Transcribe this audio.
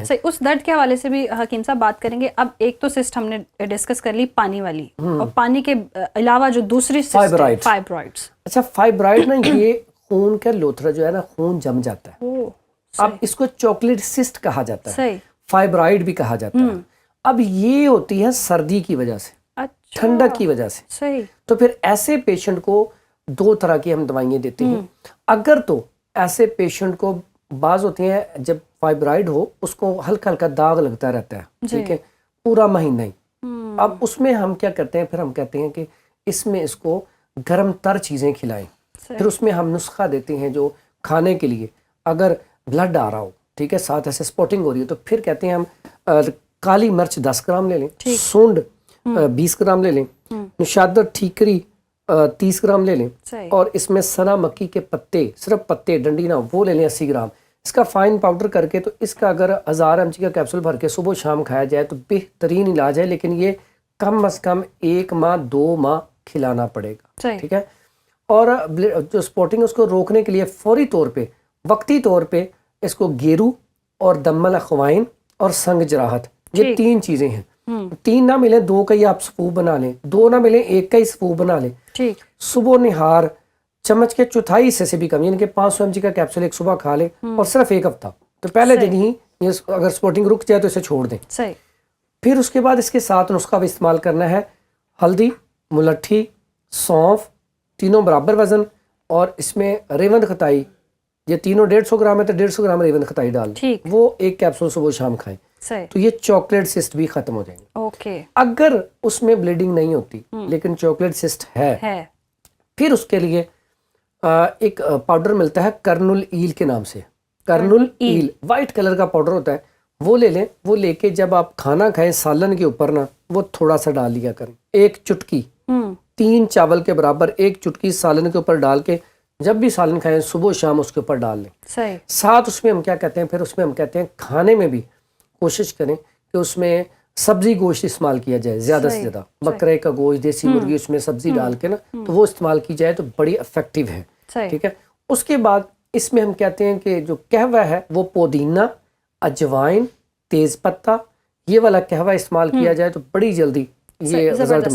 ہیں. صحیح. اس درد کے حوالے سے بھی حکیم صاحب بات کریں گے. اب ایک تو سسٹ ہم نے ڈسکس کر لی پانی والی, اور پانی کے علاوہ جو دوسری فائبرائڈس. اچھا فائبرائڈ نا یہ خون کا لوتھڑا جو ہے نا خون جم جاتا ہے. اب اس کو چاکلیٹ سسٹ کہا جاتا ہے, فائبرائڈ بھی کہا جاتا ہے. اب یہ ہوتی ہے سردی کی وجہ سے, ٹھنڈک کی وجہ سے. صحیح. تو پھر ایسے پیشنٹ کو 2 طرح کی ہم دوائیں دیتے ہیں. اگر تو ایسے پیشنٹ کو بعض ہوتی ہیں جب فائبرائڈ ہو اس کو ہلکا ہلکا داغ لگتا رہتا ہے, ٹھیک ہے, پورا مہینہ ہی. اب اس میں ہم کیا کرتے ہیں, پھر ہم کہتے ہیں کہ اس میں اس کو گرم تر چیزیں کھلائیں. پھر اس میں ہم نسخہ دیتے ہیں جو کھانے کے لیے. اگر بلڈ آ رہا ہو, ٹھیک ہے, ساتھ ایسے سپوٹنگ ہو رہی ہے, تو پھر کہتے ہیں ہم کالی مرچ 10 گرام لے لیں, سونڈ 20 گرام لے لیں, نشادر ٹھیکری 30 گرام لے لیں, اور اس میں سنا مکی کے پتے, صرف پتے, ڈنڈی نہ, وہ لے لیں 80 گرام. اس کا فائن پاؤڈر کر کے, تو اس کا اگر 1000 mg کا کیپسول بھر کے صبح شام کھایا جائے تو بہترین علاج ہے. لیکن یہ کم از کم 1 ماہ 2 ماہ کھلانا پڑے گا, ٹھیک ہے. اور جو سپوٹنگ اس کو روکنے کے لیے فوری طور پہ, وقتی طور پہ اس کو گیرو اور دمل اخوائن اور سنگ جراحت, یہ 3 چیزیں ہیں. 3 نہ ملیں 2 کا ہی آپ صفوف بنا لیں, 2 نہ ملیں 1 کا ہی صفوف بنا لیں. صبح نہار چمچ کے 1/4 حصے سے بھی کم, یعنی کہ 500 mg کا کیپسول ایک صبح کھا لیں, اور صرف 1 ہفتہ. تو پہلے دن ہی اگر سپوٹنگ رک جائے تو اسے چھوڑ دیں. پھر اس کے بعد اس کے ساتھ نسخہ بھی استعمال کرنا ہے, ہلدی, ملٹھی, سونف, تینوں برابر وزن, اور اس میں ریوند خطائی, یہ تینوں 150 گرام ہے تو 150 گرام ریوند خطائی ڈال دیں, وہ 1 کیپسول صبح شام کھائیں. تو یہ چاکلیٹ سسٹ بھی ختم ہو جائیں گے. اگر اس میں بلیڈنگ نہیں ہوتی لیکن چاکلیٹ سسٹ ہے, پھر اس کے لیے ایک پاؤڈر ملتا ہے کرنل ایل کے نام سے. کرنل ایل وائٹ کلر کا پاؤڈر ہوتا ہے, وہ لے لیں. وہ لے کے جب آپ کھانا کھائیں سالن کے اوپر نا, وہ تھوڑا سا ڈال لیا کریں, 1 چٹکی, 3 چاول کے برابر 1 چٹکی سالن کے اوپر ڈال کے جب بھی سالن کھائیں صبح شام اس کے اوپر ڈال لیں. ساتھ اس میں ہم کیا کہتے ہیں, پھر اس میں ہم کہتے ہیں کھانے میں بھی کوشش کریں کہ اس میں سبزی گوشت استعمال کیا جائے, زیادہ سے زیادہ بکرے کا گوشت, دیسی مرغی, اس میں سبزی ڈال کے نا, تو وہ استعمال کی جائے تو بڑی افیکٹو ہے, ٹھیک ہے. اس کے بعد اس میں ہم کہتے ہیں کہ جو قہوہ ہے وہ پودینہ, اجوائن, تیز پتہ, یہ والا قہوہ استعمال کیا جائے تو بڑی جلدی یہ رزلٹ